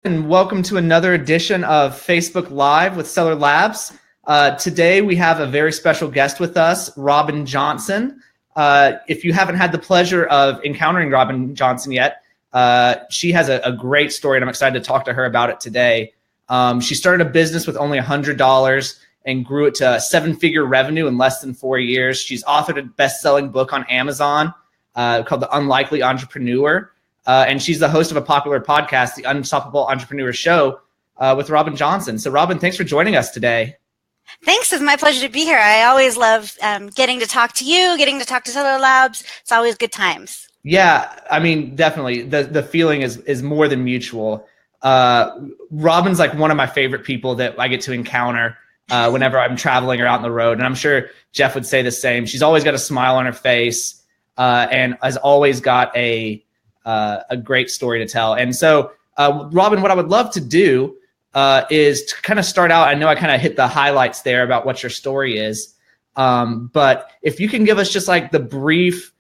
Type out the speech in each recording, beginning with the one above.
And welcome to another edition of Facebook Live with Seller Labs. Today we have a very special guest with us, Robyn Johnson. If you haven't had the pleasure of encountering Robyn Johnson yet, she has a great story, and I'm excited to talk to her about it today. She started a business with only $100 and grew it to seven-figure revenue in less than 4 years. She's authored a best-selling book on Amazon called The Unlikely Entrepreneur. And she's the host of a popular podcast, The Unstoppable Entrepreneur Show, with Robyn Johnson. So Robyn, thanks for joining us today. Thanks. It's my pleasure to be here. I always love getting to talk to you, getting to talk to Seller Labs. It's always good times. Yeah, I mean, definitely. The feeling is more than mutual. Robyn's like one of my favorite people that I get to encounter whenever I'm traveling or out on the road. And I'm sure Jeff would say the same. She's always got a smile on her face and has always got a great story to tell. And so, Robyn, what I would love to do is to kind of start out. I know I kind of hit the highlights there about what your story is, but if you can give us just like the brief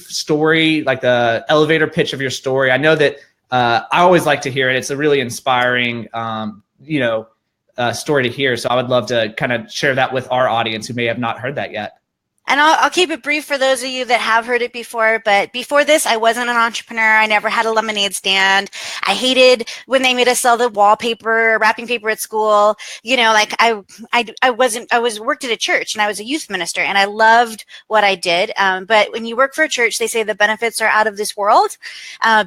story, like the elevator pitch of your story. I know that I always like to hear it. It's a really inspiring, story to hear. So I would love to kind of share that with our audience who may have not heard that yet. And I'll keep it brief for those of you that have heard it before. But before this, I wasn't an entrepreneur. I never had a lemonade stand. I hated when they made us sell the wallpaper, wrapping paper at school. You know, like I worked at a church and I was a youth minister and I loved what I did. But when you work for a church, they say the benefits are out of this world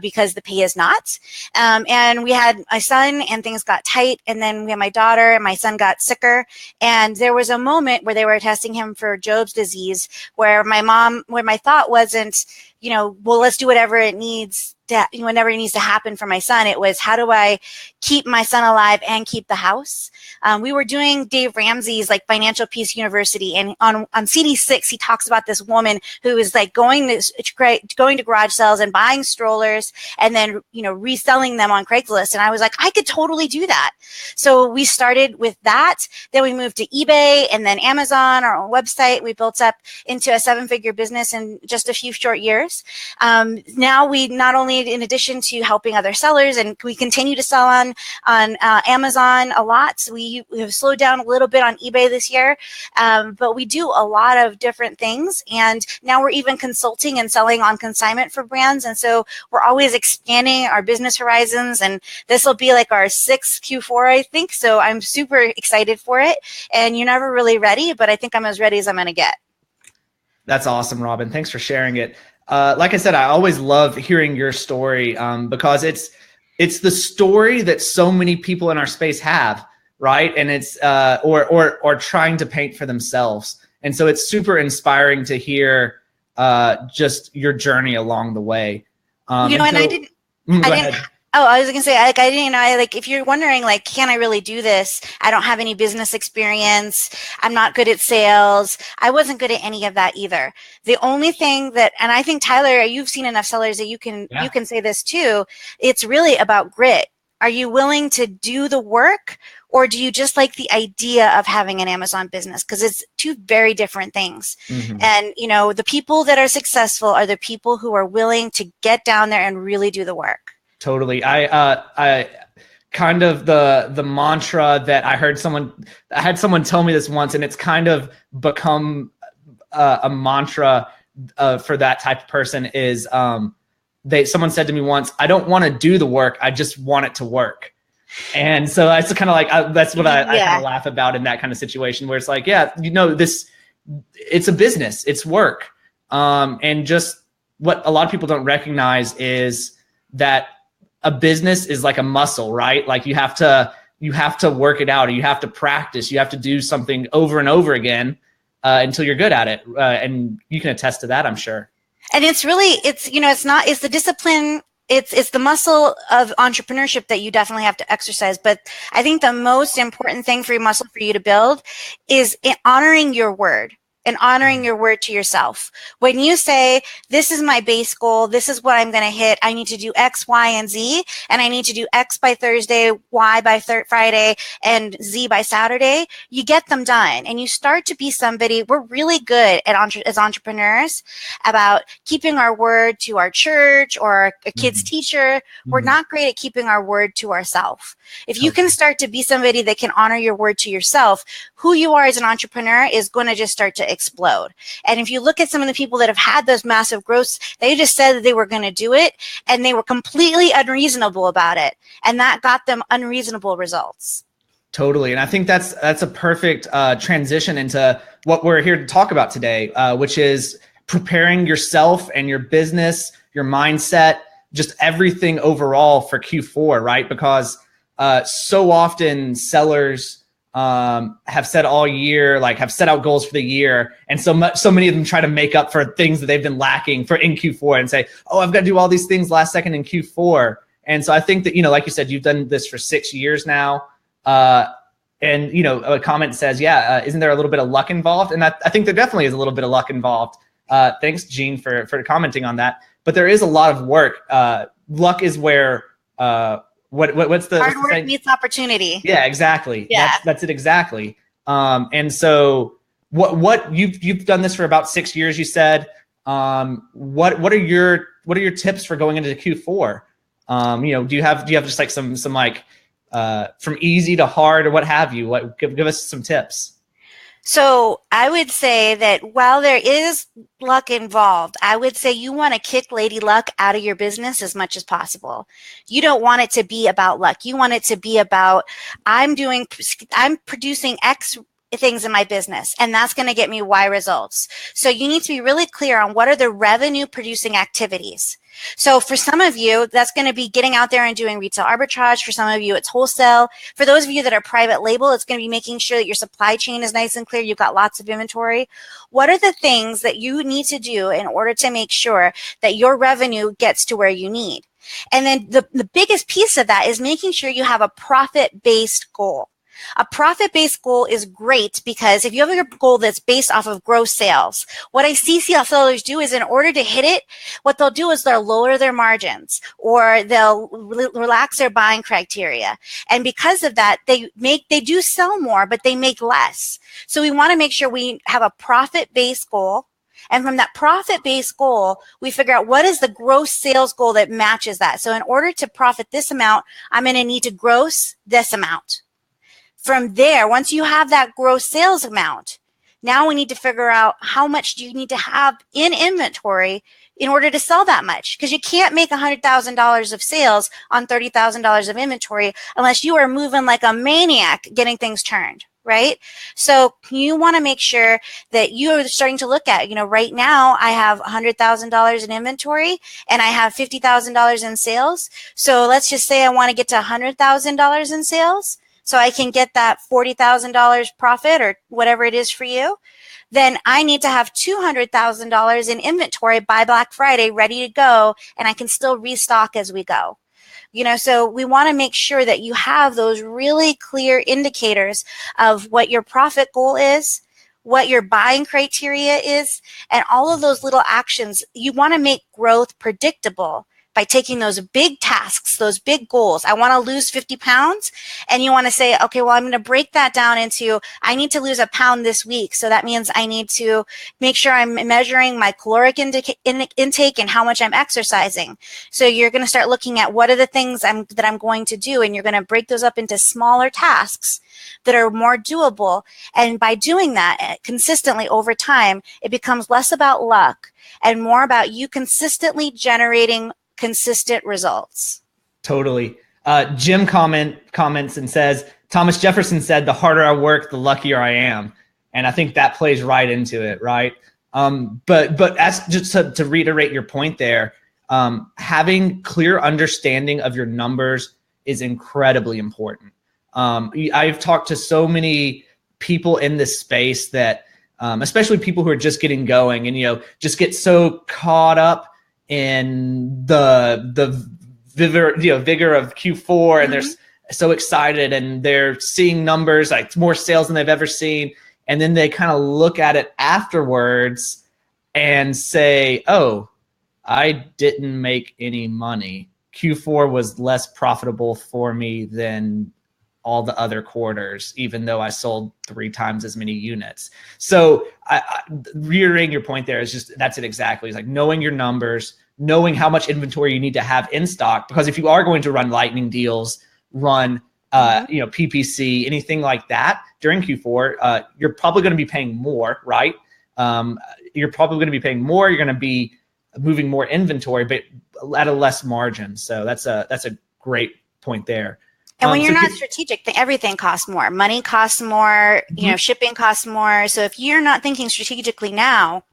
because the pay is not. And we had my son and things got tight. And then we had my daughter and my son got sicker. And there was a moment where they were testing him for Job's disease, where my thought wasn't, well, let's do whatever it needs to, whenever it needs to happen for my son. It was, how do I keep my son alive and keep the house? We were doing Dave Ramsey's like Financial Peace University, and on CD6 he talks about this woman who is like going to garage sales and buying strollers and then reselling them on Craigslist. And I was like, I could totally do that. So we started with that. Then we moved to eBay and then Amazon, our own website. We built up into a seven-figure business in just a few short years. Now we not only, in addition to helping other sellers, and we continue to sell on Amazon a lot. So we have slowed down a little bit on eBay this year, but we do a lot of different things. And now we're even consulting and selling on consignment for brands. And so we're always expanding our business horizons. And this will be like our sixth Q4, I think. So I'm super excited for it. And you're never really ready, but I think I'm as ready as I'm going to get. That's awesome, Robyn. Thanks for sharing it. Like I said, I always love hearing your story because it's the story that so many people in our space have, right? And it's or trying to paint for themselves. And so it's super inspiring to hear just your journey along the way. I didn't. Oh, I was going to say, I didn't know, if you're wondering, can I really do this? I don't have any business experience. I'm not good at sales. I wasn't good at any of that either. The only thing that, and I think, Tyler, you've seen enough sellers that you can say this too. It's really about grit. Are you willing to do the work, or do you just like the idea of having an Amazon business? Because it's two very different things. Mm-hmm. And, the people that are successful are the people who are willing to get down there and really do the work. Totally. I kind of the mantra that I had someone tell me this once, and it's kind of become a mantra for that type of person is someone said to me once, I don't want to do the work. I just want it to work. And so that's kind of like, that's what I kind of laugh about in that kind of situation where it's like, it's a business, it's work. And just what a lot of people don't recognize is that a business is like a muscle, right? Like you have to work it out, or you have to practice. You have to do something over and over again until you're good at it. And you can attest to that, I'm sure. And it's the discipline. It's the muscle of entrepreneurship that you definitely have to exercise. But I think the most important thing for your muscle for you to build is honoring your word. and honoring your word to yourself. When you say, this is my base goal, this is what I'm going to hit, I need to do X, Y, and Z, and I need to do X by Thursday, Y by Friday, and Z by Saturday, you get them done. And you start to be somebody, we're really good at as entrepreneurs about keeping our word to our church or a kid's teacher. We're not great at keeping our word to ourselves. If you can start to be somebody that can honor your word to yourself, who you are as an entrepreneur is going to just start to explode. And if you look at some of the people that have had those massive growths, they just said that they were going to do it and they were completely unreasonable about it. And that got them unreasonable results. Totally. And I think that's a perfect transition into what we're here to talk about today, which is preparing yourself and your business, your mindset, just everything overall for Q4, right? Because so often sellers have said all year, like have set out goals for the year. And so many of them try to make up for things that they've been lacking for in Q4 and say, oh, I've got to do all these things last second in Q4. And so I think that, like you said, you've done this for 6 years now. And, a comment says, isn't there a little bit of luck involved? And I think there definitely is a little bit of luck involved. Thanks, Gene, for commenting on that. But there is a lot of work. Luck is where, what's the hard work meets opportunity. Yeah, exactly. Yeah. That's it exactly. And so what you've done this for about 6 years, you said. What are your tips for going into Q4? Do you have just like some like from easy to hard or what have you? Give us some tips. So I would say that while there is luck involved, I would say you want to kick Lady Luck out of your business as much as possible. You don't want it to be about luck. You want it to be about, I'm producing X things in my business, and that's going to get me Y results. So you need to be really clear on what are the revenue producing activities. So for some of you, that's going to be getting out there and doing retail arbitrage. For some of you, it's wholesale. For those of you that are private label, it's going to be making sure that your supply chain is nice and clear. You've got lots of inventory. What are the things that you need to do in order to make sure that your revenue gets to where you need? And then the biggest piece of that is making sure you have a profit-based goal. A profit-based goal is great because if you have a goal that's based off of gross sales, what I see sellers do is in order to hit it, what they'll do is they'll lower their margins or they'll relax their buying criteria. And because of that, they do sell more, but they make less. So we want to make sure we have a profit-based goal. And from that profit-based goal, we figure out what is the gross sales goal that matches that. So in order to profit this amount, I'm going to need to gross this amount. From there, once you have that gross sales amount, now we need to figure out how much do you need to have in inventory in order to sell that much. Because you can't make $100,000 of sales on $30,000 of inventory unless you are moving like a maniac getting things turned, right? So you want to make sure that you are starting to look at, right now I have $100,000 in inventory and I have $50,000 in sales. So let's just say I want to get to $100,000 in sales. So I can get that $40,000 profit or whatever it is for you, then I need to have $200,000 in inventory by Black Friday ready to go, and I can still restock as we go. So we want to make sure that you have those really clear indicators of what your profit goal is, what your buying criteria is, and all of those little actions. You want to make growth predictable by taking those big tasks, those big goals. I want to lose 50 pounds. And you want to say, okay, well, I'm going to break that down into, I need to lose a pound this week. So that means I need to make sure I'm measuring my caloric intake and how much I'm exercising. So you're going to start looking at what are the things that I'm going to do. And you're going to break those up into smaller tasks that are more doable. And by doing that consistently over time, it becomes less about luck and more about you consistently generating consistent results. Totally. Jim comments and says, Thomas Jefferson said, the harder I work, the luckier I am. And I think that plays right into it, right? But as just to reiterate your point there, having clear understanding of your numbers is incredibly important. I've talked to so many people in this space that, especially people who are just getting going and, just get so caught up in the vigor of Q4, and they're so excited and they're seeing numbers like more sales than they've ever seen. And then they kind of look at it afterwards and say, oh, I didn't make any money. Q4 was less profitable for me than all the other quarters, even though I sold 3 times as many units. So reiterating your point there is just, that's it exactly. It's like knowing your numbers, knowing how much inventory you need to have in stock, because if you are going to run lightning deals, run PPC, anything like that during Q4, you're probably going to be paying more, right? You're probably going to be paying more. You're going to be moving more inventory, but at a less margin. So that's a great point there. And when you're not strategic, everything costs more. Money costs more, shipping costs more. So if you're not thinking strategically now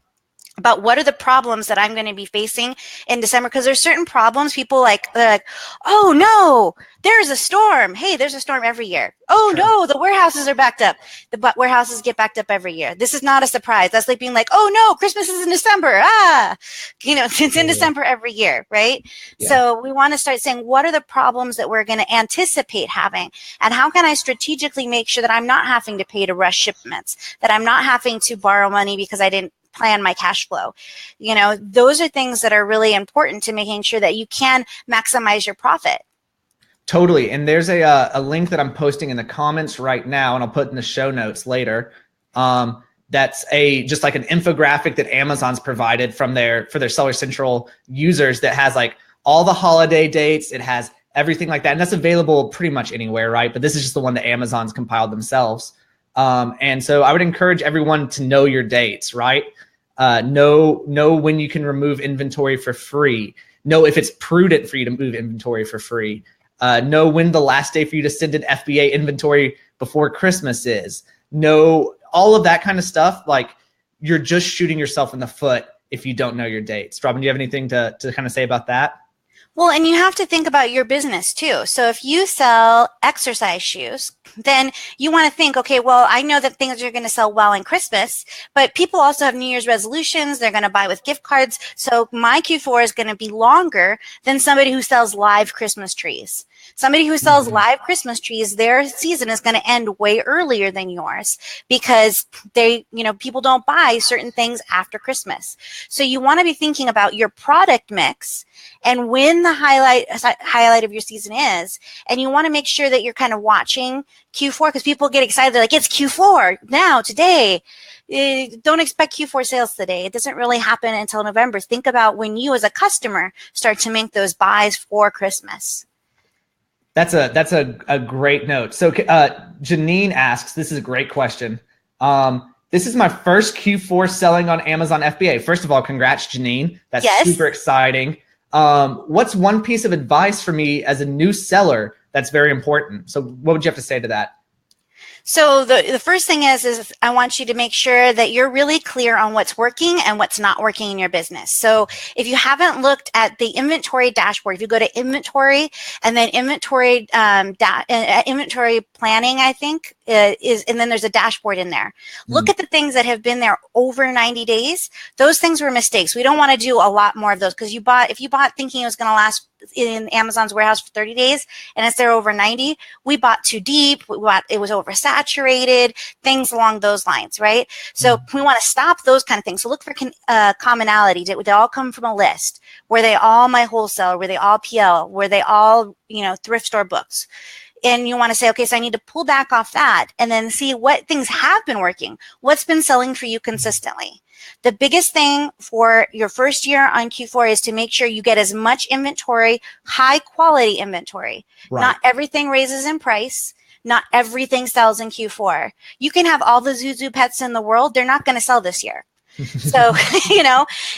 about what are the problems that I'm going to be facing in December, because there's certain problems people they're like, oh no, there's a storm. Hey, there's a storm every year. Oh no, the warehouses are backed up. The warehouses get backed up every year. This is not a surprise. That's like being like, oh no, Christmas is in December. It's in December every year, right? Yeah. So we want to start saying, what are the problems that we're going to anticipate having? And how can I strategically make sure that I'm not having to pay to rush shipments, that I'm not having to borrow money because I didn't plan my cash flow? Those are things that are really important to making sure that you can maximize your profit. Totally. And there's a link that I'm posting in the comments right now, and I'll put in the show notes later. That's just like an infographic that Amazon's provided for their Seller Central users that has like all the holiday dates. It has everything like that. And that's available pretty much anywhere, right? But this is just the one that Amazon's compiled themselves. And so I would encourage everyone to know your dates, right? Know when you can remove inventory for free. Know if it's prudent for you to move inventory for free. Know when the last day for you to send an FBA inventory before Christmas is. Know all of that kind of stuff. Like, you're just shooting yourself in the foot if you don't know your dates. Robyn, do you have anything to kind of say about that? Well, and you have to think about your business too. So if you sell exercise shoes, then you want to think, okay, well, I know that things are going to sell well in Christmas, but people also have New Year's resolutions. They're going to buy with gift cards. So my Q4 is going to be longer than somebody who sells live Christmas trees. Somebody who sells live Christmas trees, their season is going to end way earlier than yours because people don't buy certain things after Christmas. So you want to be thinking about your product mix and when the highlight of your season is, and you want to make sure that you're kind of watching Q4 because people get excited. They're like, it's Q4 now, today. Don't expect Q4 sales today. It doesn't really happen until November. Think about when you as a customer start to make those buys for Christmas. That's a great note. So Janine asks, this is a great question. This is my first Q4 selling on Amazon FBA. First of all, congrats, Janine. That's super exciting. What's one piece of advice for me as a new seller that's very important? So what would you have to say to that? So the first thing is I want you to make sure that you're really clear on what's working and what's not working in your business. So if you haven't looked at the inventory dashboard, if you go to inventory and then inventory planning, I think and then there's a dashboard in there. Look at the things that have been there over 90 days. Those things were mistakes. We don't want to do a lot more of those because if you bought thinking it was going to last in Amazon's warehouse for 30 days and it's there over 90, we bought too deep, it was oversaturated, things along those lines, right? So we want to stop those kind of things. So look for commonality. Did they all come from a list? Were they all my wholesale? Were they all PL? Were they all, thrift store books? And you want to say, okay, so I need to pull back off that and then see what things have been working. What's been selling for you consistently? The biggest thing for your first year on Q4 is to make sure you get as much inventory, high quality inventory. Right. Not everything raises in price. Not everything sells in Q4. You can have all the Zuzu pets in the world. They're not going to sell this year. So,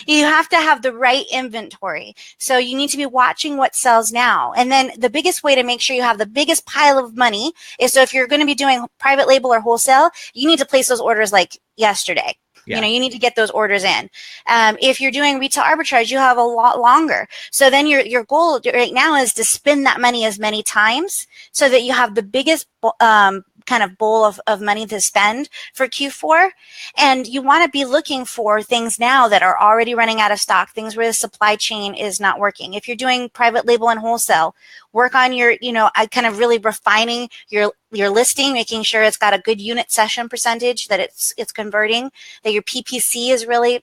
you have to have the right inventory. So you need to be watching what sells now. And then the biggest way to make sure you have the biggest pile of money is, so if you're going to be doing private label or wholesale, you need to place those orders like yesterday. Yeah. You need to get those orders in. If you're doing retail arbitrage, you have a lot longer. So then your goal right now is to spend that money as many times so that you have the biggest kind of bowl of money to spend for Q4. And you want to be looking for things now that are already running out of stock, things where the supply chain is not working. If you're doing private label and wholesale, work on your, I kind of really refining your listing, making sure it's got a good unit session percentage, that it's converting, that your PPC is really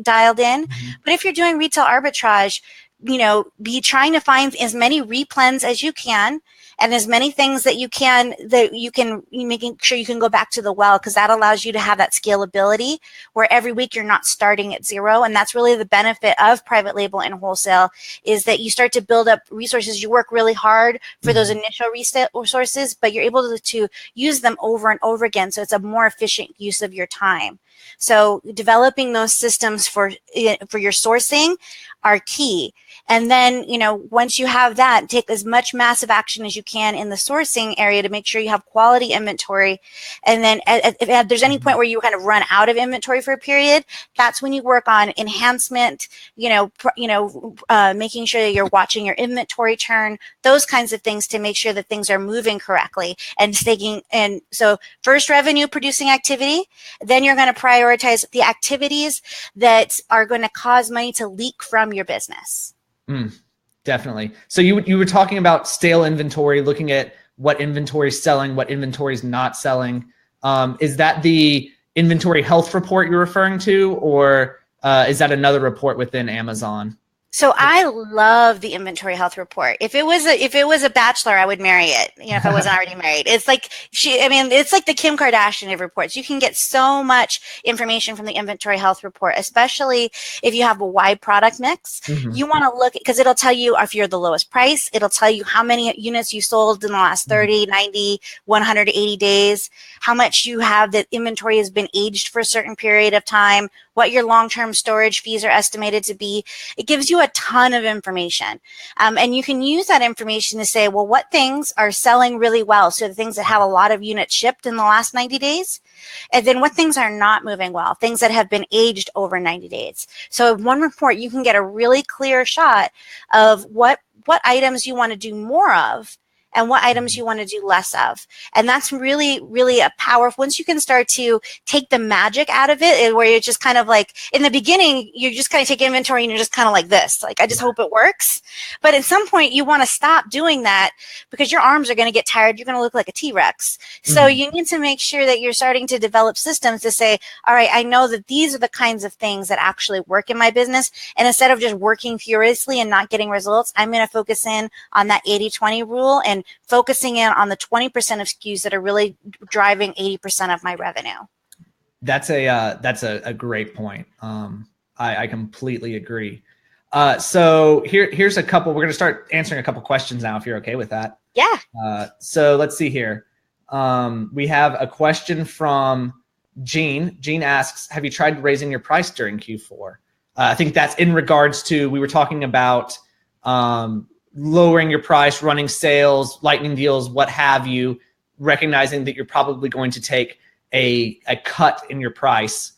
dialed in. But if you're doing retail arbitrage, be trying to find as many replens as you can, and as many things that you can making sure you can go back to the well, because that allows you to have that scalability where every week you're not starting at zero. And that's really the benefit of private label and wholesale, is that you start to build up resources. You work really hard for those initial resources, but you're able to use them over and over again. So it's a more efficient use of your time. So developing those systems for your sourcing are key. And then, once you have that, take as much massive action as you can in the sourcing area to make sure you have quality inventory. And then if there's any point where you kind of run out of inventory for a period, that's when you work on enhancement, making sure that you're watching your inventory turn, those kinds of things to make sure that things are moving correctly and staking. And so first, revenue producing activity, then you're going to prioritize the activities that are going to cause money to leak from your business. Definitely. So you were talking about stale inventory, looking at what inventory is selling, what inventory is not selling. Is that the inventory health report you're referring to, or is that another report within Amazon? So I love the inventory health report. If it was a bachelor, I would marry it. If I wasn't already married, it's like it's like the Kim Kardashian of reports. You can get so much information from the inventory health report, especially if you have a wide product mix. You want to look, because it'll tell you if you're the lowest price. It'll tell you how many units you sold in the last 30, 90, 180 days, how much you have that inventory has been aged for a certain period of time, what your long-term storage fees are estimated to be. It gives you a ton of information. And you can use that information to say, well, what things are selling really well? So the things that have a lot of units shipped in the last 90 days. And then what things are not moving well? Things that have been aged over 90 days. So in one report, you can get a really clear shot of what items you want to do more of and what items you want to do less of. And that's really, really a powerful, once you can start to take the magic out of it, where you're just kind of like, in the beginning, you just kind of take inventory and you're just kind of like this, like, I just hope it works. But at some point you want to stop doing that, because your arms are going to get tired. You're going to look like a T-Rex. So you need to make sure that you're starting to develop systems to say, all right, I know that these are the kinds of things that actually work in my business. And instead of just working furiously and not getting results, I'm going to focus in on that 80-20 rule and focusing in on the 20% of SKUs that are really driving 80% of my revenue. That's a great point. I completely agree. So here's a couple. We're going to start answering a couple questions now, if you're okay with that. Yeah. So let's see here. We have a question from Jean. Jean asks, have you tried raising your price during Q4? I think that's in regards to, we were talking about lowering your price, running sales, lightning deals, what have you, recognizing that you're probably going to take a cut in your price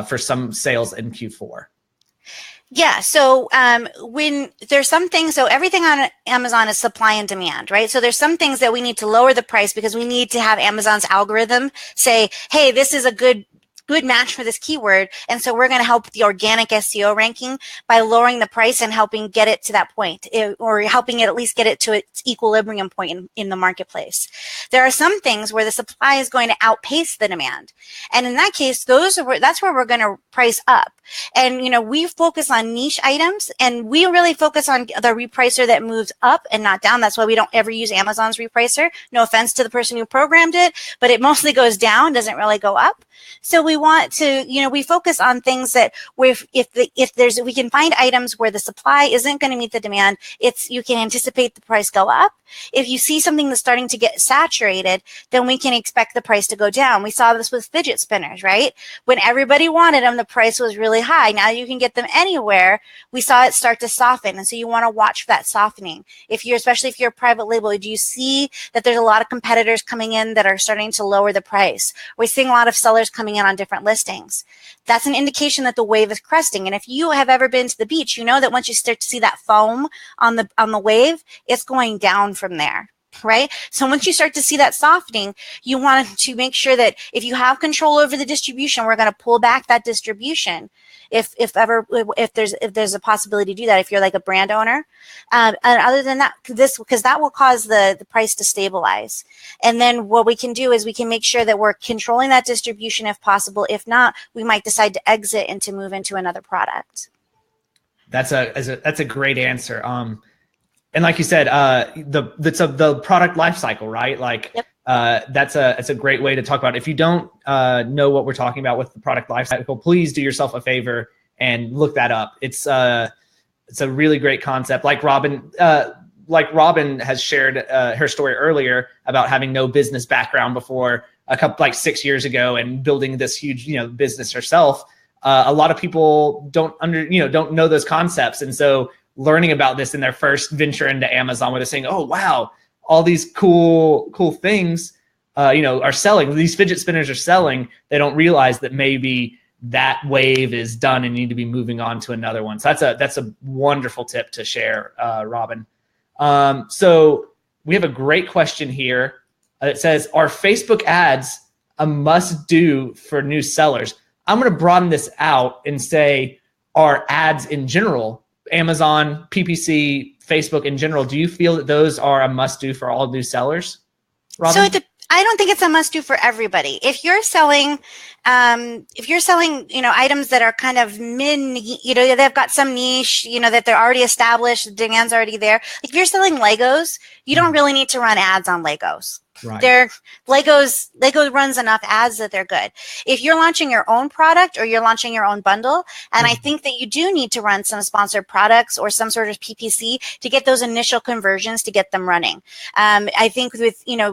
for some sales in Q4. Yeah. So when there's some things, so everything on Amazon is supply and demand, right? So there's some things that we need to lower the price because we need to have Amazon's algorithm say, hey, this is a good match for this keyword. And so we're going to help the organic SEO ranking by lowering the price and helping get it to that point, or helping it at least get it to its equilibrium point in the marketplace. There are some things where the supply is going to outpace the demand. And in that case, that's where we're going to price up. And, we focus on niche items, and we really focus on the repricer that moves up and not down. That's why we don't ever use Amazon's repricer. No offense to the person who programmed it, but it mostly goes down, doesn't really go up. So we want to, we focus on things that we can find items where the supply isn't going to meet the demand. You can anticipate the price go up. If you see something that's starting to get saturated, then we can expect the price to go down. We saw this with fidget spinners, right? When everybody wanted them, the price was really high. Now you can get them anywhere. We saw it start to soften. And so you want to watch for that softening. Especially if you're a private label, do you see that there's a lot of competitors coming in that are starting to lower the price? We're seeing a lot of sellers coming in on different listings. That's an indication that the wave is cresting. And if you have ever been to the beach, you know that once you start to see that foam on the wave, it's going down from there. right? So once you start to see that softening, you want to make sure that if you have control over the distribution, we're going to pull back that distribution. If there's a possibility to do that, if you're like a brand owner, and other than that, because that will cause the price to stabilize. And then what we can do is we can make sure that we're controlling that distribution if possible. If not, we might decide to exit and to move into another product. That's a great answer. And like you said, the product life cycle, right? Like, yep. That's a great way to talk about it. If you don't know what we're talking about with the product life cycle, please do yourself a favor and look that up. It's a really great concept. Like Robyn has shared her story earlier about having no business background before like 6 years ago and building this huge, business herself. A lot of people don't know those concepts. And so learning about this in their first venture into Amazon, where they're saying, oh, wow, all these cool things, are selling. These fidget spinners are selling. They don't realize that maybe that wave is done and need to be moving on to another one. So that's a wonderful tip to share, Robyn. So we have a great question here. It says, are Facebook ads a must do for new sellers? I'm going to broaden this out and say, are ads in general, Amazon, PPC, Facebook in general, do you feel that those are a must do for all new sellers? Robyn? So I don't think it's a must do for everybody. If you're selling, items that are kind of they've got some niche, that they're already established, the demand's already there. Like if you're selling Legos, you don't really need to run ads on Legos. Right. Lego runs enough ads that they're good. If you're launching your own product or you're launching your own bundle, and I think that you do need to run some sponsored products or some sort of PPC to get those initial conversions to get them running. I think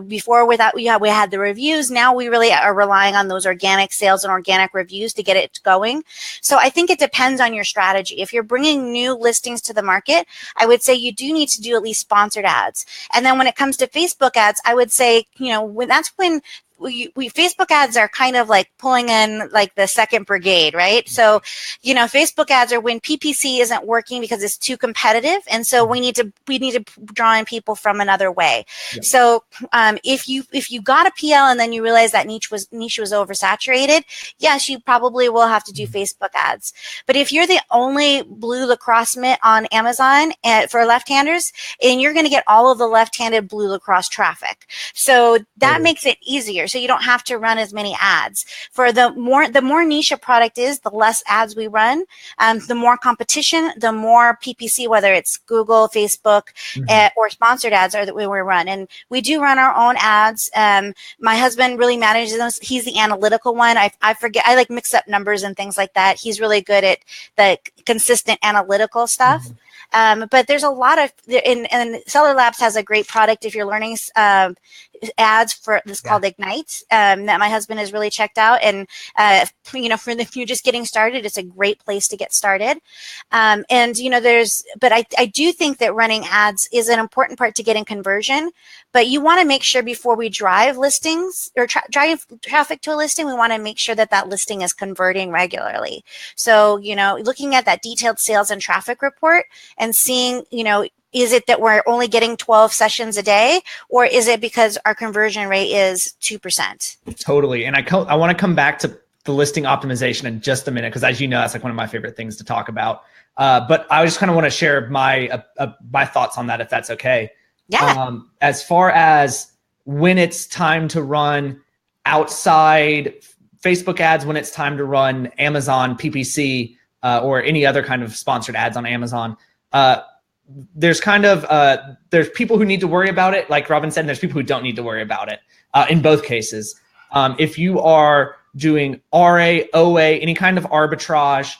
before we had the reviews. Now we really are relying on those organic sales and organic reviews to get it going. So I think it depends on your strategy. If you're bringing new listings to the market, I would say you do need to do at least sponsored ads. And then when it comes to Facebook ads, I would say, when Facebook ads are kind of like pulling in like the second brigade, right? So, Facebook ads are when PPC isn't working because it's too competitive. And so we need to draw in people from another way. Yep. So, if you got a PL and then you realize that niche was oversaturated, yes, you probably will have to do Facebook ads. But if you're the only blue lacrosse mitt on Amazon for left-handers, and you're going to get all of the left-handed blue lacrosse traffic. So that makes it easier. So you don't have to run as many ads. For the more niche a product is, the less ads we run. The more competition, the more PPC, whether it's Google, Facebook, or sponsored ads that we run. And we do run our own ads. My husband really manages those. He's the analytical one. I forget. I mix up numbers and things like that. He's really good at the consistent analytical stuff. But there's a lot of, and Seller Labs has a great product if you're learning ads for this called Ignite that my husband has really checked out. And, if you're just getting started, it's a great place to get started. But I do think that running ads is an important part to getting conversion, but you want to make sure before we drive listings or drive traffic to a listing, we want to make sure that listing is converting regularly. So, looking at that detailed sales and traffic report and seeing, is it that we're only getting 12 sessions a day, or is it because our conversion rate is 2%? Totally. And I want to come back to the listing optimization in just a minute, because as you know, that's one of my favorite things to talk about. But I just kind of want to share my thoughts on that, if that's okay. Yeah. As far as when it's time to run outside Facebook ads, when it's time to run Amazon PPC or any other kind of sponsored ads on Amazon, there's there's people who need to worry about it, like Robyn said, and there's people who don't need to worry about it in both cases. If you are doing RA, OA, any kind of arbitrage,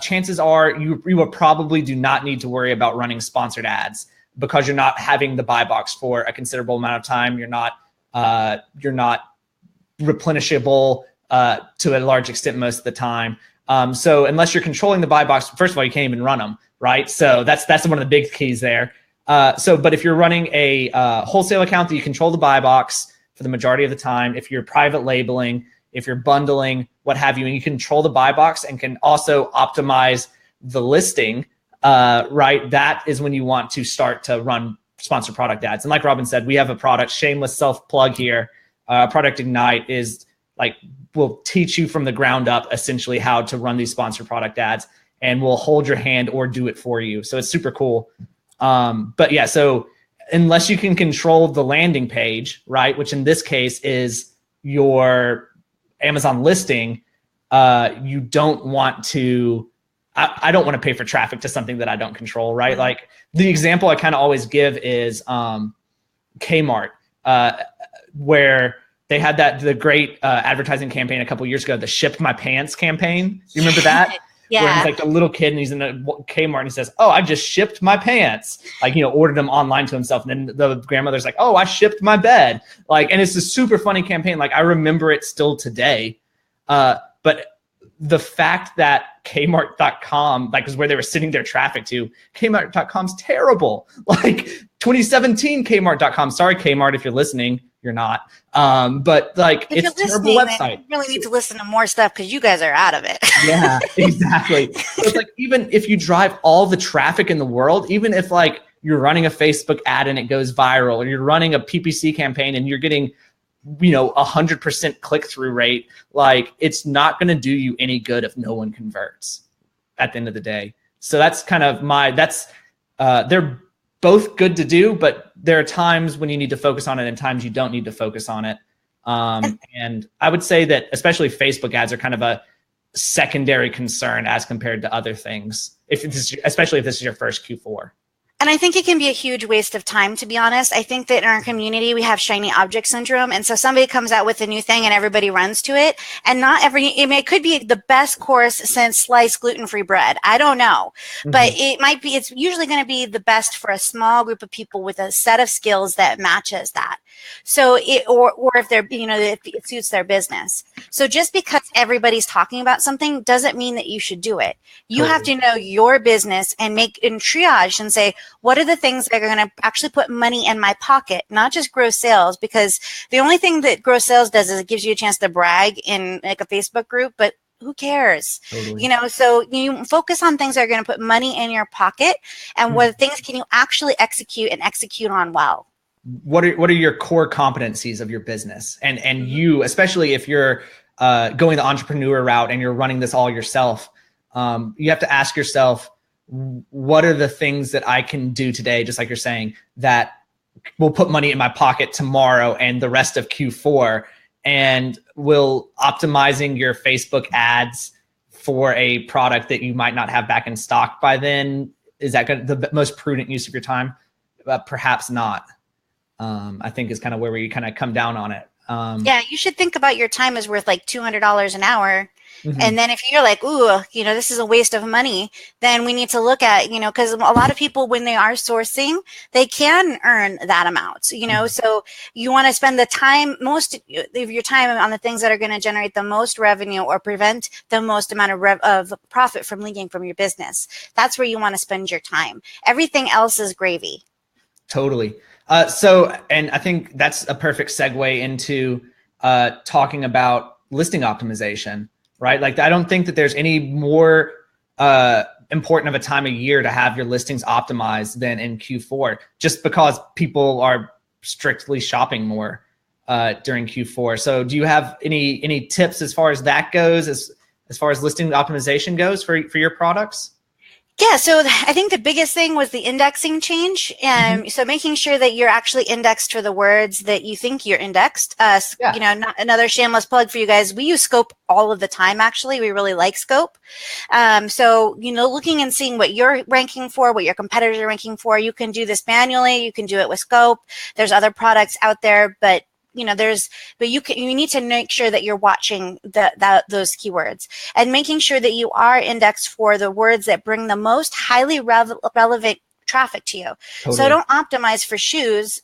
chances are you will probably do not need to worry about running sponsored ads, because you're not having the buy box for a considerable amount of time. You're not replenishable to a large extent most of the time. So unless you're controlling the buy box, first of all, you can't even run them, right? So that's one of the big keys there. But if you're running a wholesale account that you control the buy box for the majority of the time, if you're private labeling, if you're bundling, what have you, and you control the buy box and can also optimize the listing, right? That is when you want to start to run sponsored product ads. And like Robyn said, we have a product, shameless self plug here. Product Ignite is like, will teach you from the ground up essentially how to run these sponsored product ads, and we'll hold your hand or do it for you. So it's super cool. But yeah, so unless you can control the landing page, right, which in this case is your Amazon listing, you don't want to, I don't want to pay for traffic to something that I don't control, right? Mm-hmm. Like the example I kind of always give is Kmart, where they had the great advertising campaign a couple years ago, the Ship My Pants campaign. You remember that? Yeah. Where he's like a little kid and he's in a Kmart and he says, "Oh, I just shipped my pants." Like, ordered them online to himself. And then the grandmother's like, "Oh, I shipped my bed." Like, and it's a super funny campaign. Like, I remember it still today. But the fact that Kmart.com, like, is where they were sending their traffic to, Kmart.com's terrible. Like 2017 Kmart.com. Sorry, Kmart, if you're listening. You're not. But like, if it's a terrible website. You really need to listen to more stuff because you guys are out of it. Yeah, exactly. So it's like, even if you drive all the traffic in the world, even if like you're running a Facebook ad and it goes viral, or you're running a PPC campaign and you're getting, 100% click-through rate, like, it's not going to do you any good if no one converts at the end of the day. So that's kind of they're both good to do, but there are times when you need to focus on it and times you don't need to focus on it. And I would say that especially Facebook ads are kind of a secondary concern as compared to other things, especially if this is your first Q4. And I think it can be a huge waste of time, to be honest. I think that in our community, we have shiny object syndrome. And so somebody comes out with a new thing and everybody runs to it. And it could be the best course since sliced gluten-free bread. I don't know. Mm-hmm. But it's usually going to be the best for a small group of people with a set of skills that matches that. So or if they're, if it suits their business. So just because everybody's talking about something doesn't mean that you should do it. You have to know your business and triage and say, what are the things that are going to actually put money in my pocket, not just grow sales? Because the only thing that grow sales does is it gives you a chance to brag in like a Facebook group, but who cares? Totally. So you focus on things that are going to put money in your pocket, and what things can you actually execute on well. What are your core competencies of your business? And you, especially if you're going the entrepreneur route and you're running this all yourself, you have to ask yourself, what are the things that I can do today, just like you're saying, that will put money in my pocket tomorrow and the rest of Q4? And will optimizing your Facebook ads for a product that you might not have back in stock by then, is that the most prudent use of your time? Perhaps not. I think is kind of where we kind of come down on it. Yeah, you should think about your time as worth like $200 an hour. Mm-hmm. And then if you're like, ooh, this is a waste of money, then we need to look at, because a lot of people, when they are sourcing, they can earn that amount. Mm-hmm. So you want to spend most of your time on the things that are going to generate the most revenue or prevent the most amount of profit from leaking from your business. That's where you want to spend your time. Everything else is gravy. Totally. And I think that's a perfect segue into talking about listing optimization, right? Like, I don't think that there's any more important of a time of year to have your listings optimized than in Q4, just because people are strictly shopping more during Q4. So do you have any tips as far as that goes, as far as listing optimization goes for your products? Yeah, so I think the biggest thing was the indexing change. So making sure that you're actually indexed for the words that you think you're indexed. Not another shameless plug for you guys. We use Scope all of the time, actually. We really like Scope. So looking and seeing what you're ranking for, what your competitors are ranking for. You can do this manually. You can do it with Scope. There's other products out there, but you need to make sure that you're watching those keywords and making sure that you are indexed for the words that bring the most highly relevant traffic to you. Totally. So don't optimize for shoes.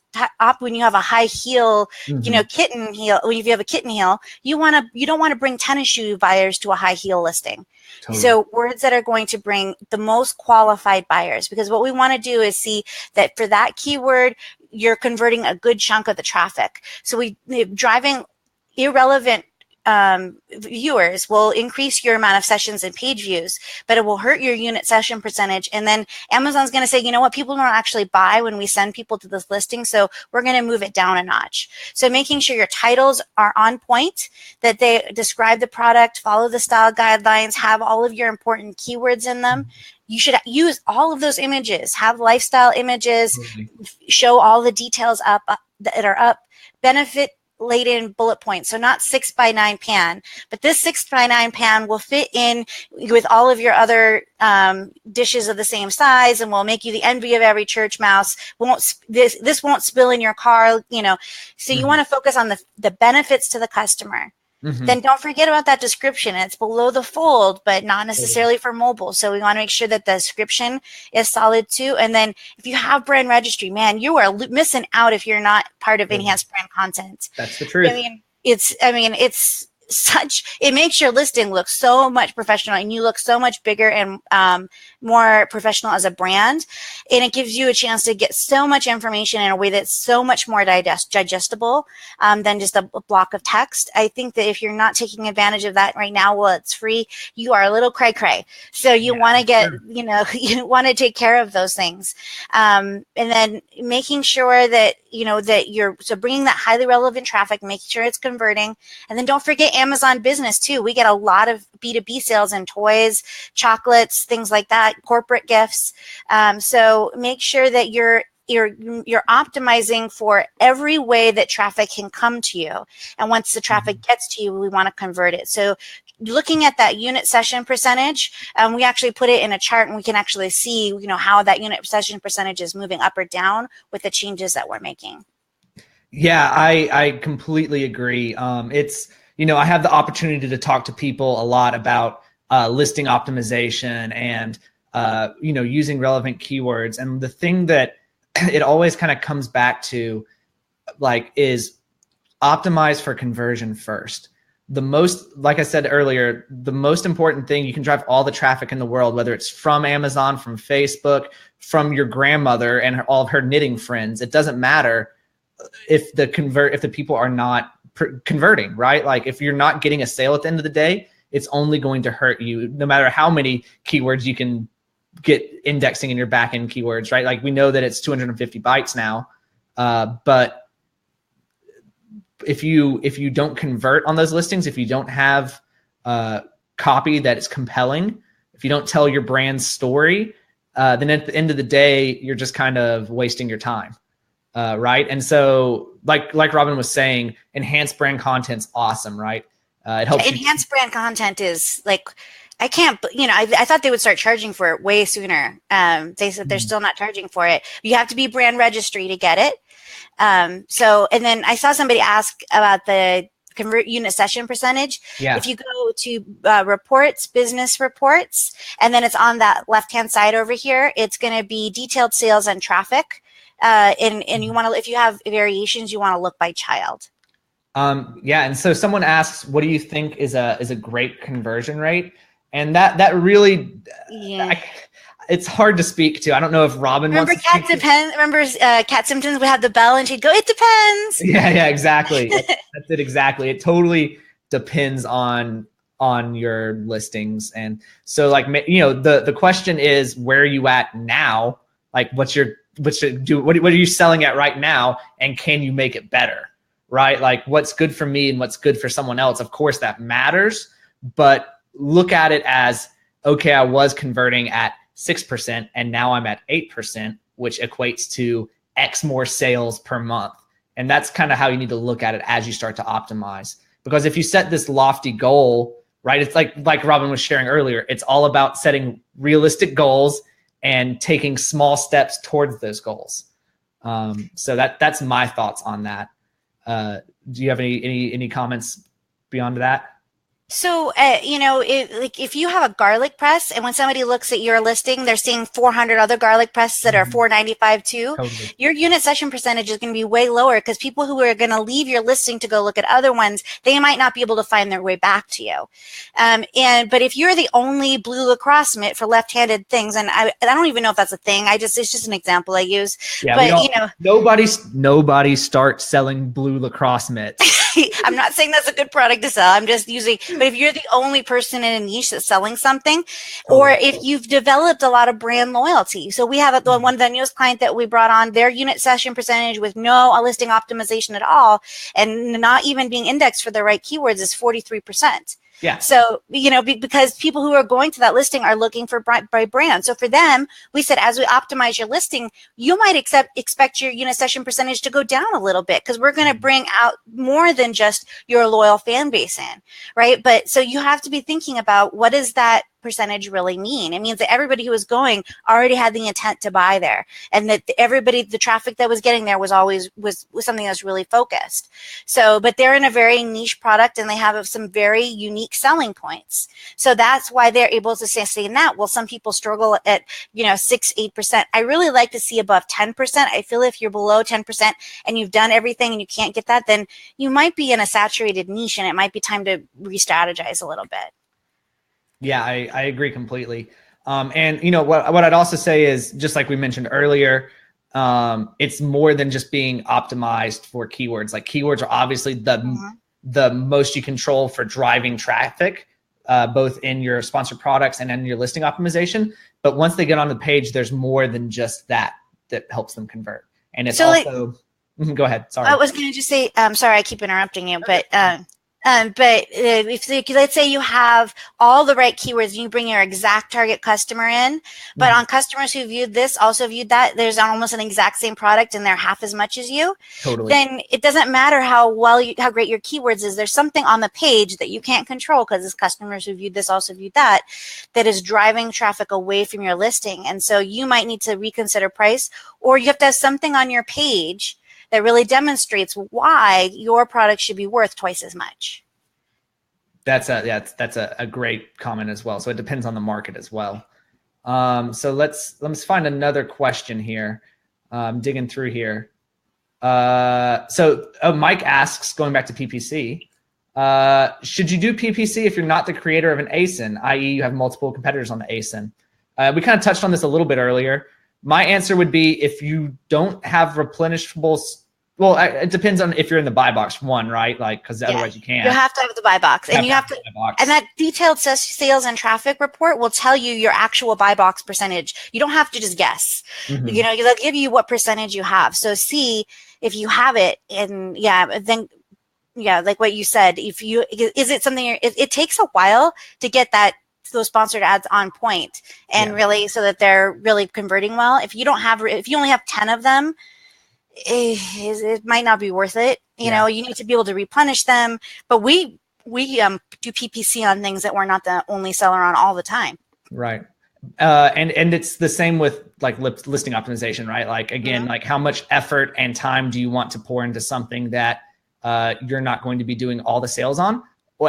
When you have a high heel, kitten heel. If you have a kitten heel, you don't want to bring tennis shoe buyers to a high heel listing. Totally. So words that are going to bring the most qualified buyers, because what we want to do is see that for that keyword, you're converting a good chunk of the traffic. So driving irrelevant viewers will increase your amount of sessions and page views, but it will hurt your unit session percentage. And then Amazon's going to say, you know what, people don't actually buy when we send people to this listing, so we're going to move it down a notch. So making sure your titles are on point, that they describe the product, follow the style guidelines, have all of your important keywords in them. You should use all of those images, have lifestyle images, show all the details up that are up, benefit laden bullet points. So not 6x9 pan, but this 6x9 pan will fit in with all of your other dishes of the same size, and will make you the envy of every church mouse. This won't spill in your car, you know. So you want to focus on the benefits to the customer. Then don't forget about that description. It's below the fold, but not necessarily for mobile. So we want to make sure that the description is solid too. And then if you have brand registry, man, you are missing out if you're not part of enhanced brand content. That's the truth. It makes your listing look so much professional, and you look so much bigger and more professional as a brand. And it gives you a chance to get so much information in a way that's so much more digestible than just a block of text. I think that if you're not taking advantage of that right now, well, it's free, you are a little cray-cray. So you want to get, you want to take care of those things. And then making sure that, that you're bringing that highly relevant traffic, making sure it's converting. And then don't forget Amazon Business too. We get a lot of B2B sales in toys, chocolates, things like that, corporate gifts. So make sure that you're optimizing for every way that traffic can come to you. And once the traffic gets to you, we want to convert it. So looking at that unit session percentage, we actually put it in a chart, and we can actually see, how that unit session percentage is moving up or down with the changes that we're making. Yeah, I completely agree. It's, I have the opportunity to talk to people a lot about listing optimization and, using relevant keywords. And the thing that it always kind of comes back to, is optimize for conversion first. Like I said earlier, the most important thing, you can drive all the traffic in the world, whether it's from Amazon, from Facebook, from your grandmother and all of her knitting friends. It doesn't matter if the people are not converting, right? Like if you're not getting a sale at the end of the day, it's only going to hurt you, no matter how many keywords you can get indexing in your backend keywords, right? Like we know that it's 250 bytes now, but if you don't convert on those listings, if you don't have copy that is compelling, if you don't tell your brand story, then at the end of the day, you're just kind of wasting your time. Right. And so like Robyn was saying, enhanced brand content's awesome, right? It helps. Enhanced brand content is like, I thought they would start charging for it way sooner. They said they're still not charging for it. You have to be brand registry to get it. And then I saw somebody ask about the convert unit session percentage. Yeah. If you go to reports, business reports, and then it's on that left-hand side over here, it's going to be detailed sales and traffic. And you want to, if you have variations, you want to look by child. Yeah. And so someone asks, what do you think is a great conversion rate? And that really, it's hard to speak to. I don't know if Robyn wants to speak to. Remember Cat Simpsons would have the bell and she'd go, it depends. Yeah, exactly. That's it exactly. It totally depends on your listings. And so the question is, where are you at now? Like what are you selling at right now? And can you make it better? Right? Like what's good for me and what's good for someone else. Of course that matters, but look at it as, okay, I was converting at 6% and now I'm at 8%, which equates to X more sales per month. And that's kind of how you need to look at it as you start to optimize. Because if you set this lofty goal, right, it's like Robyn was sharing earlier, it's all about setting realistic goals and taking small steps towards those goals. So that's my thoughts on that. Do you have any comments beyond that? So, like if you have a garlic press and when somebody looks at your listing, they're seeing 400 other garlic presses that are $4.95 too, Totally. your unit session percentage is going to be way lower because people who are going to leave your listing to go look at other ones, they might not be able to find their way back to you. But if you're the only blue lacrosse mitt for left-handed things, and I don't even know if that's a thing. It's just an example I use. Yeah, But nobody starts selling blue lacrosse mitts. I'm not saying that's a good product to sell. I'm just using, but if you're the only person in a niche that's selling something, or if you've developed a lot of brand loyalty. So we have one of the newest client that we brought on, their unit session percentage with no listing optimization at all, and not even being indexed for the right keywords is 43%. Yeah. So, because people who are going to that listing are looking for by brand. So for them, we said, as we optimize your listing, you might expect your unit session percentage to go down a little bit because we're going to bring out more than just your loyal fan base in, right? But so you have to be thinking about what does that percentage really mean? It means that everybody who was going already had the intent to buy there, and that the traffic that was getting there was always was something that was really focused. So, but they're in a very niche product and they have some very unique selling points. So that's why they're able to sustain that. Well, some people struggle at 6-8%. I really like to see above 10%. I feel if you're below 10% and you've done everything and you can't get that, then you might be in a saturated niche and it might be time to re-strategize a little bit. Yeah, I agree completely. And what I'd also say is, just like we mentioned earlier, it's more than just being optimized for keywords. Like keywords are obviously the most you control for driving traffic, both in your sponsored products and in your listing optimization. But once they get on the page, there's more than just that helps them convert. And it's also, go ahead. Sorry. I was going to just say, sorry, I keep interrupting you, but if let's say you have all the right keywords and you bring your exact target customer in, but on customers who viewed this also viewed that, there's almost an exact same product and they're half as much as you. Totally. Then it doesn't matter how great your keywords is. There's something on the page that you can't control because it's customers who viewed this also viewed that is driving traffic away from your listing. And so you might need to reconsider price, or you have to have something on your page that really demonstrates why your product should be worth twice as much. That's a great comment as well. So it depends on the market as well. So let's find another question here. Digging through here. So Mike asks, going back to PPC, should you do PPC if you're not the creator of an ASIN, i.e. you have multiple competitors on the ASIN? We kind of touched on this a little bit earlier. My answer would be, if you don't have replenishable, well, it depends on if you're in the buy box one, right? Like, because otherwise you can't. You have to have the buy box, and you have to, and that detailed sales and traffic report will tell you your actual buy box percentage. You don't have to just guess. They'll give you what percentage you have. So see if you have it, and then like what you said, is it something? It takes a while to get those sponsored ads on point and really so that they're really converting well. If you only have 10 of them, it might not be worth it. You need to be able to replenish them. But we do PPC on things that we're not the only seller on all the time. Right. And it's the same with like listing optimization, right? Like, again, like how much effort and time do you want to pour into something that you're not going to be doing all the sales on?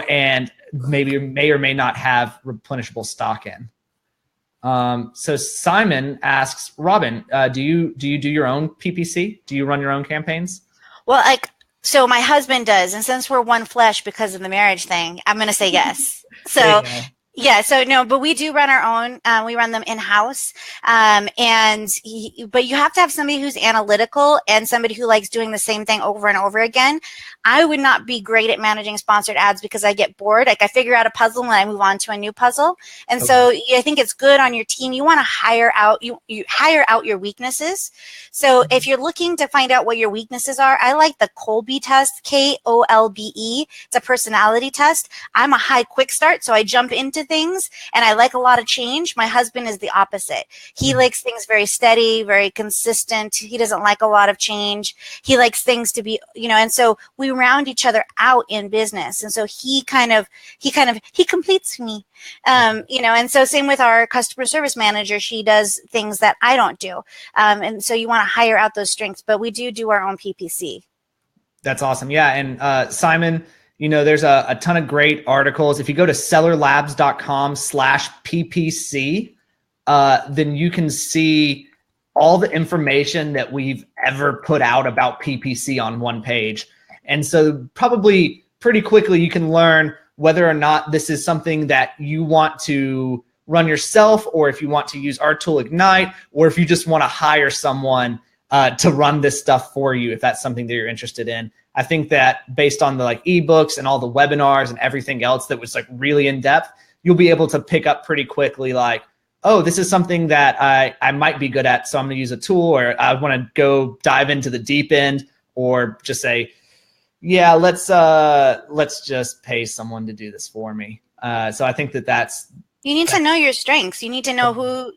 And maybe may or may not have replenishable stock in. So Simon asks, Robyn, do you do your own PPC? Do you run your own campaigns? Well, so my husband does, and since we're one flesh because of the marriage thing, I'm going to say yes. So so no, but we do run our own. We run them in-house. But you have to have somebody who's analytical and somebody who likes doing the same thing over and over again. I would not be great at managing sponsored ads because I get bored. Like, I figure out a puzzle and I move on to a new puzzle. And so I think it's good on your team. You want to hire out, you hire out your weaknesses. So if you're looking to find out what your weaknesses are, I like the Kolbe test, Kolbe. It's a personality test. I'm a high quick start, so I jump into things and I like a lot of change. My husband is the opposite. He likes things very steady, very consistent. He doesn't like a lot of change. He likes things to be, and so we round each other out in business. And so he completes me, and so same with our customer service manager. She does things that I don't do. And so you want to hire out those strengths, but we do our own PPC. That's awesome. Yeah. And Simon, there's a ton of great articles. If you go to sellerlabs.com/PPC, then you can see all the information that we've ever put out about PPC on one page. And so probably pretty quickly you can learn whether or not this is something that you want to run yourself, or if you want to use our tool Ignite, or if you just want to hire someone to run this stuff for you, if that's something that you're interested in. I think that based on the ebooks and all the webinars and everything else that was really in depth, you'll be able to pick up pretty quickly oh, this is something that I might be good at, so I'm going to use a tool, or I want to go dive into the deep end, or just say, yeah, let's just pay someone to do this for me. So I think that's. You need to know your strengths. You need to know who,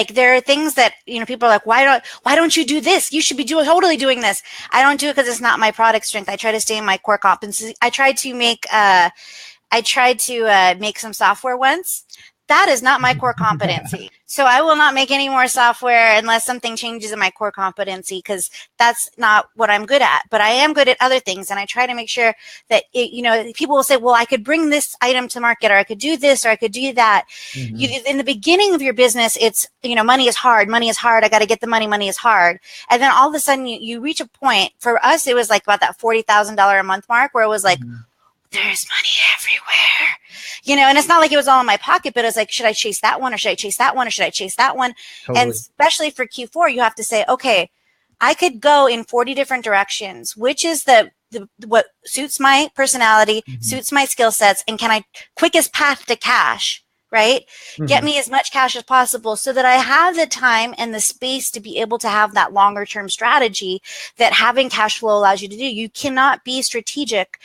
there are things that, people are like, why don't you do this? You should be totally doing this. I don't do it because it's not my product strength. I try to stay in my core competency. I tried to make some software once. That is not my core competency. So I will not make any more software unless something changes in my core competency, because that's not what I'm good at. But I am good at other things. And I try to make sure that, people will say, well, I could bring this item to market, or I could do this, or I could do that. In the beginning of your business, it's, money is hard. Money is hard. I got to get the money. Money is hard. And then all of a sudden you reach a point. For us, it was about that $40,000 a month mark, where it was there's money everywhere, and it's not like it was all in my pocket, but it was should I chase that one, or should I chase that one, or should I chase that one? Totally. And especially for Q4, you have to say, okay, I could go in 40 different directions. Which is what suits my personality, suits my skill sets, and quickest path to cash, right? Get me as much cash as possible, so that I have the time and the space to be able to have that longer term strategy that having cash flow allows you to do. You cannot be strategic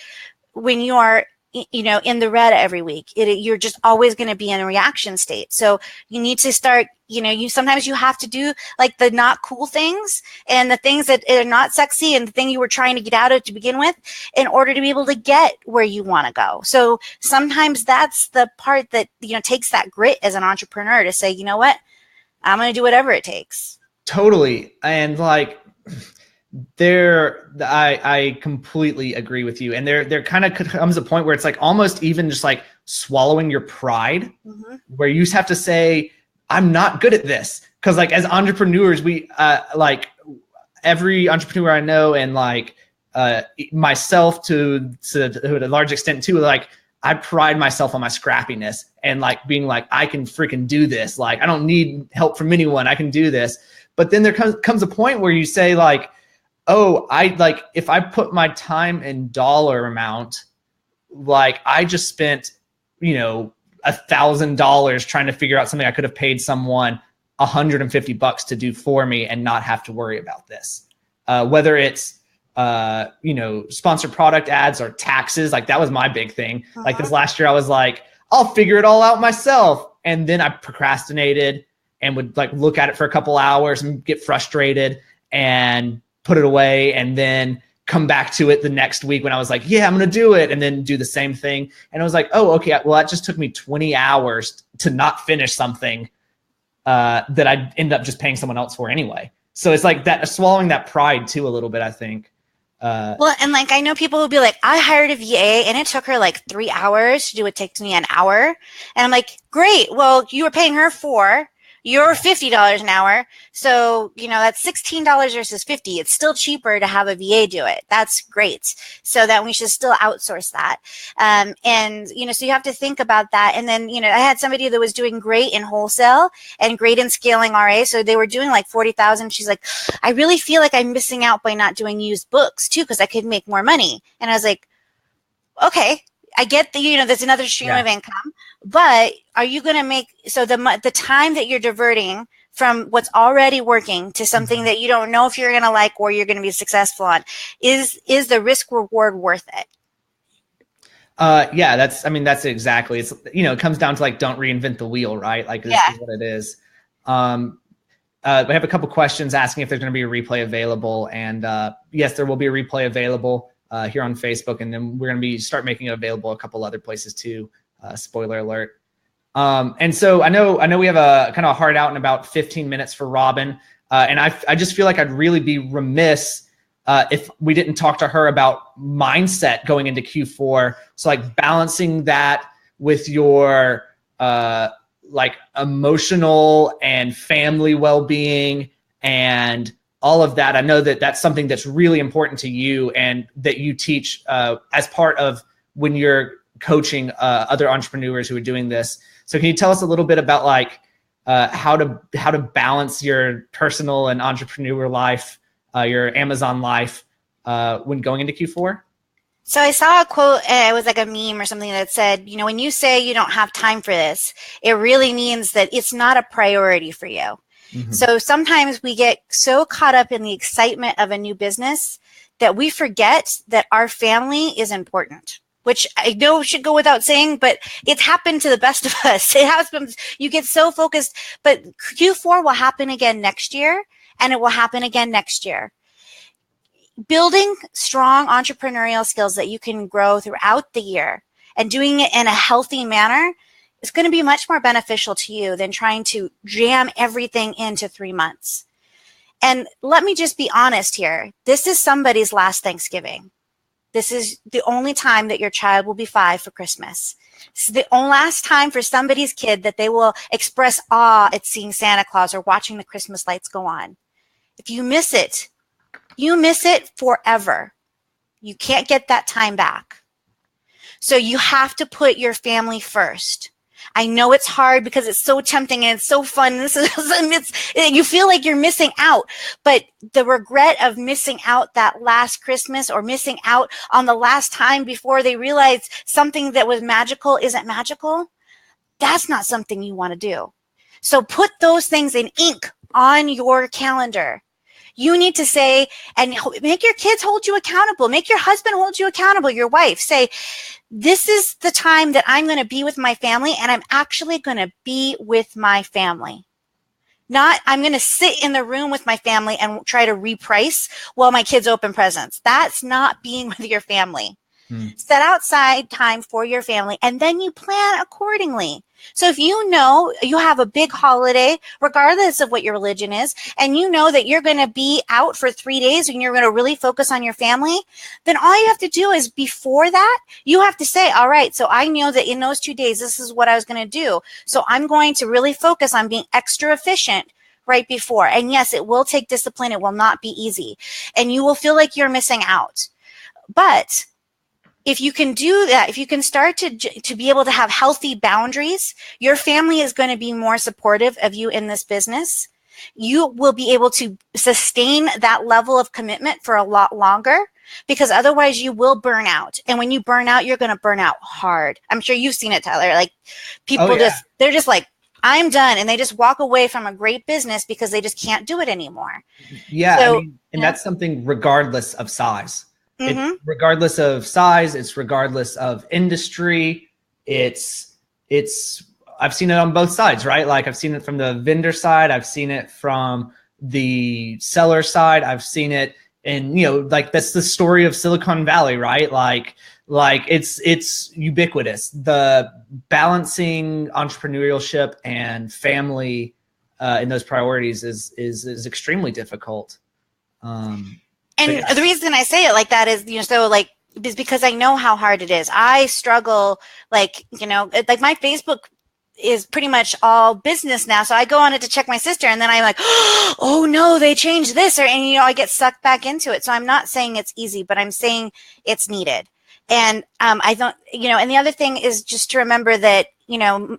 when you are, in the red every week. You're just always going to be in a reaction state. So you need to start, sometimes you have to do the not cool things, and the things that are not sexy, and the thing you were trying to get out of to begin with, in order to be able to get where you want to go. So sometimes that's the part that, takes that grit as an entrepreneur to say, you know what, I'm going to do whatever it takes. Totally. And I completely agree with you. And there kind of comes a point where it's almost even just swallowing your pride, where you just have to say, I'm not good at this. Cause as entrepreneurs, we, every entrepreneur I know, and myself to a large extent too, I pride myself on my scrappiness, and being I can freaking do this. I don't need help from anyone. I can do this. But then there comes a point where you say oh, if I put my time in dollar amount, I just spent, $1,000 trying to figure out something I could have paid someone $150 to do for me and not have to worry about this. Whether it's, sponsored product ads or taxes, that was my big thing. This last year, I was I'll figure it all out myself. And then I procrastinated and would look at it for a couple hours and get frustrated and put it away, and then come back to it the next week when I was yeah, I'm going to do it, and then do the same thing. And I was oh, okay, well, that just took me 20 hours to not finish something that I'd end up just paying someone else for anyway. So it's that swallowing that pride too, a little bit, I think. Well, and I know people will be I hired a VA and it took her 3 hours to do what takes me an hour. And I'm great. Well, you were paying her you're $50 an hour. So, that's $16 versus $50. It's still cheaper to have a VA do it. That's great. So that we should still outsource that. So you have to think about that. And then, I had somebody that was doing great in wholesale and great in scaling RA. So they were doing 40,000. She's I really feel I'm missing out by not doing used books too, because I could make more money. And I was okay, I get there's another stream of income, but are you going to make, so the time that you're diverting from what's already working to something that you don't know if you're going to or you're going to be successful on, is the risk reward worth it? Yeah, that's exactly, it's, it comes down to don't reinvent the wheel, right? This is what it is. We have a couple questions asking if there's going to be a replay available, and yes, there will be a replay available here on Facebook, and then we're going to start making it available a couple other places too. Spoiler alert. And so I know we have a kind of a hard out in about 15 minutes for Robyn. And I just feel I'd really be remiss if we didn't talk to her about mindset going into Q4. So like balancing that with your like emotional and family well-being and all of that. I know that that's something that's really important to you and that you teach as part of when you're coaching other entrepreneurs who are doing this. So can you tell us a little bit about like how to balance your personal and entrepreneur life, your Amazon life when going into Q4? So I saw a quote, it was like a meme or something that said, you know, when you say you don't have time for this, it really means that it's not a priority for you. Mm-hmm. So sometimes we get so caught up in the excitement of a new business that we forget that our family is important, which I know should go without saying, but it's happened to the best of us. It happens. You get so focused, but Q4 will happen again next year, and it will happen again next year. Building strong entrepreneurial skills that you can grow throughout the year and doing it in a healthy manner is going to be much more beneficial to you than trying to jam everything into 3 months. And let me just be honest here. This is somebody's last Thanksgiving. This is the only time that your child will be 5 for Christmas. This is the only last time for somebody's kid that they will express awe at seeing Santa Claus or watching the Christmas lights go on. If you miss it, you miss it forever. You can't get that time back. So you have to put your family first. I know it's hard because it's so tempting and it's so fun. You feel like you're missing out, but the regret of missing out that last Christmas or missing out on the last time before they realize something that was magical isn't magical, that's not something you want to do. So put those things in ink on your calendar. You need to say, and make your kids hold you accountable. Make your husband hold you accountable, your wife. Say, this is the time that I'm going to be with my family, and I'm actually going to be with my family. Not, I'm going to sit in the room with my family and try to reprice while my kids open presents. That's not being with your family. Set outside time for your family, and then you plan accordingly. So if you know you have a big holiday, regardless of what your religion is, and you know that you're going to be out for 3 days and you're going to really focus on your family, then all you have to do is before that, you have to say, all right, so I know that in those 2 days, this is what I was going to do. So I'm going to really focus on being extra efficient right before. And yes, it will take discipline. It will not be easy. And you will feel like you're missing out. But if you can do that, if you can start to be able to have healthy boundaries, your family is going to be more supportive of you in this business. You will be able to sustain that level of commitment for a lot longer, because otherwise you will burn out. And when you burn out, you're going to burn out hard. I'm sure you've seen it, Tyler. Like people they're just like, I'm done. And they just walk away from a great business because they just can't do it anymore. Yeah. So, that's something regardless of size. Mm-hmm. It's regardless of size, it's regardless of industry. It's I've seen it on both sides, right? Like I've seen it from the vendor side, I've seen it from the seller side, I've seen it in, like that's the story of Silicon Valley, right? Like it's ubiquitous. The balancing entrepreneurship and family in those priorities is extremely difficult. And the reason I say it like that is, is because I know how hard it is. I struggle, like my Facebook is pretty much all business now. So I go on it to check my sister, and then I'm like, oh no, they changed this, and I get sucked back into it. So I'm not saying it's easy, but I'm saying it's needed. And I don't, and the other thing is just to remember that,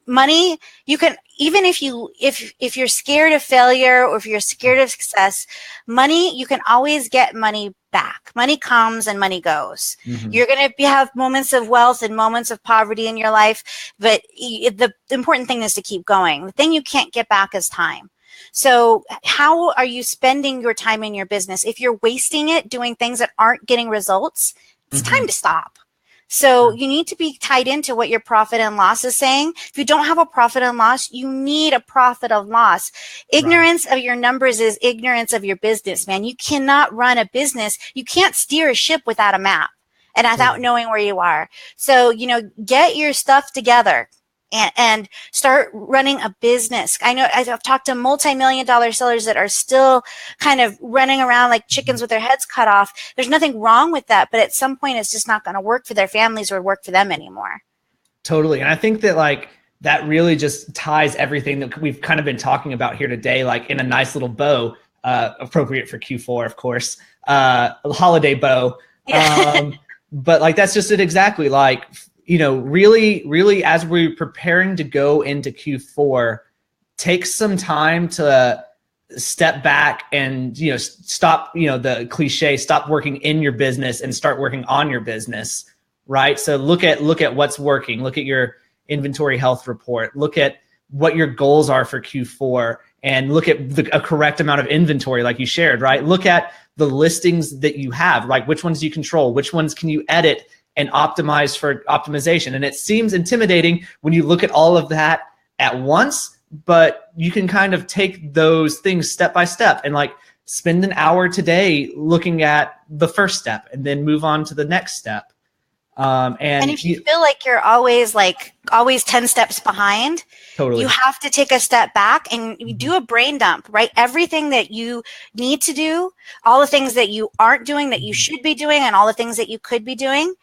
money, you can, even if you're scared of failure or if you're scared of success, money, you can always get money back. Money comes and money goes. Mm-hmm. You're going to have moments of wealth and moments of poverty in your life, but the important thing is to keep going. The thing you can't get back is time. So how are you spending your time in your business? If you're wasting it doing things that aren't getting results, it's mm-hmm. time to stop. So you need to be tied into what your profit and loss is saying. If you don't have a profit and loss, you need a profit and loss. Ignorance of your numbers is ignorance of your business, man. You cannot run a business. You can't steer a ship without a map and without knowing where you are. So, get your stuff together and start running a business. I know I've talked to multi-million-dollar sellers that are still kind of running around like chickens with their heads cut off. There's nothing wrong with that, but at some point it's just not going to work for their families or work for them anymore. Totally. And I think that like that really just ties everything that we've kind of been talking about here today, like in a nice little bow, appropriate for Q4, of course, a holiday bow. Yeah. But like, that's just it exactly. Like, you know, really as we're preparing to go into Q4, take some time to step back and, you know, stop, you know, the cliche, stop working in your business and start working on your business. Right. So look at what's working. Look at your inventory health report. Look at what your goals are for Q4 and look at a correct amount of inventory like you shared, right? Look at the listings that you have, like which ones do you control? Which ones can you edit and optimize for optimization? And it seems intimidating when you look at all of that at once, but you can kind of take those things step by step and like spend an hour today looking at the first step and then move on to the next step. And if you feel like you're always 10 steps behind, totally, you have to take a step back and you do a brain dump, right? Everything that you need to do, all the things that you aren't doing that you should be doing, and all the things that you could be doing.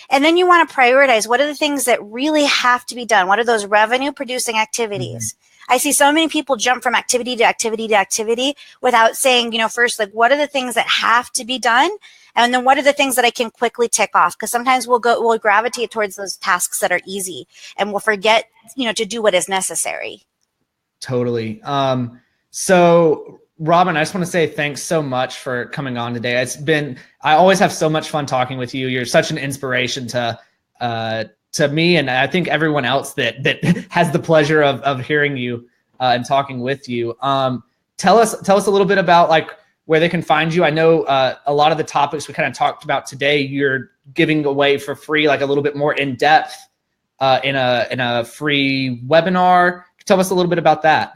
And then you want to prioritize what are the things that really have to be done? What are those revenue producing activities? Mm-hmm. I see so many people jump from activity to activity to activity without saying, you know, first, like, what are the things that have to be done? And then what are the things that I can quickly tick off? Because sometimes we'll gravitate towards those tasks that are easy and we'll forget, you know, to do what is necessary. Totally. So Robyn, I just want to say thanks so much for coming on today. I always have so much fun talking with you. You're such an inspiration to me, and I think everyone else that has the pleasure of hearing you and talking with you. Tell us a little bit about like where they can find you. I know a lot of the topics we kind of talked about today, you're giving away for free, like a little bit more in depth in a free webinar. Tell us a little bit about that.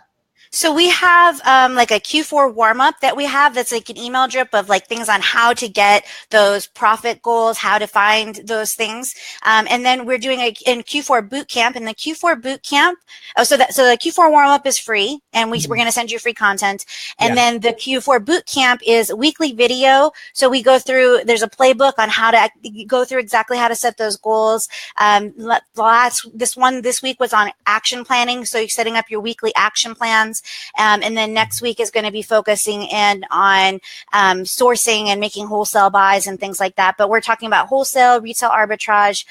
So we have like a Q4 warm-up that we have that's like an email drip of like things on how to get those profit goals, how to find those things. And then we're doing in Q4 boot camp. And the Q4 boot camp, so the Q4 warm-up is free, and we're going to send you free content. And then the Q4 boot camp is weekly video. So we go through, there's a playbook on how to go through exactly how to set those goals. This week was on action planning. So you're setting up your weekly action plans. And then next week is going to be focusing in on sourcing and making wholesale buys and things like that. But we're talking about wholesale, retail arbitrage.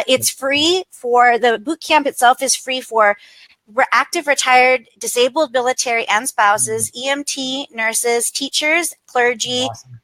It's free for the boot camp itself is free for active, retired, disabled, military, and spouses, EMT, nurses, teachers, clergy. Awesome.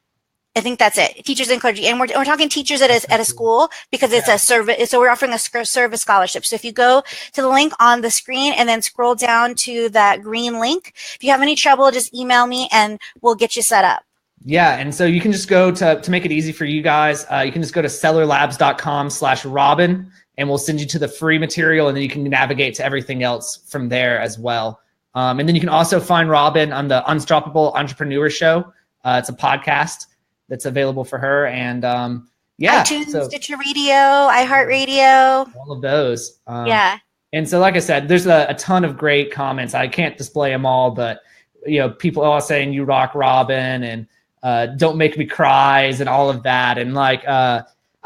I think that's it. Teachers and clergy. And we're talking teachers at a school because it's a service. So we're offering a service scholarship. So if you go to the link on the screen and then scroll down to that green link, if you have any trouble, just email me and we'll get you set up. Yeah. And so you can just go to make it easy for you guys. You can just go to sellerlabs.com/Robyn and we'll send you to the free material, and then you can navigate to everything else from there as well. And then you can also find Robyn on the Unstoppable Entrepreneur Show. It's a podcast that's available for her, and iTunes, Stitcher Radio, iHeartRadio, all of those. Yeah. And so, like I said, there's a ton of great comments. I can't display them all, but you know, people are saying "You rock, Robyn," and "Don't make me cries," and all of that. And like, I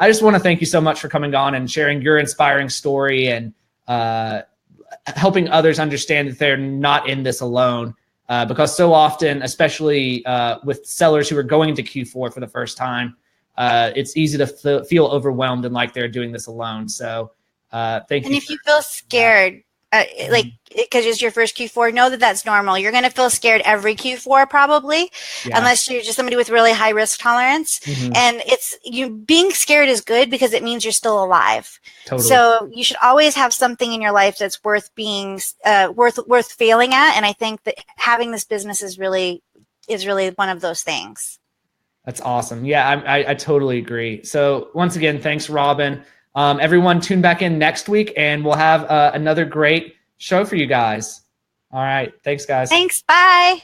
just want to thank you so much for coming on and sharing your inspiring story and helping others understand that they're not in this alone. Because so often, especially with sellers who are going into Q4 for the first time, it's easy to feel overwhelmed and like they're doing this alone. So thank you. And if you feel scared, because it's your first Q4, know that that's normal. You're going to feel scared every Q4 probably, unless you're just somebody with really high risk tolerance. And being scared is good because it means you're still alive. Totally. So you should always have something in your life that's worth being worth failing at. And I think that having this business is really one of those things. That's awesome. Yeah, I totally agree. So once again, thanks, Robyn. Everyone tune back in next week and we'll have another great show for you guys. All right. Thanks, guys. Thanks. Bye.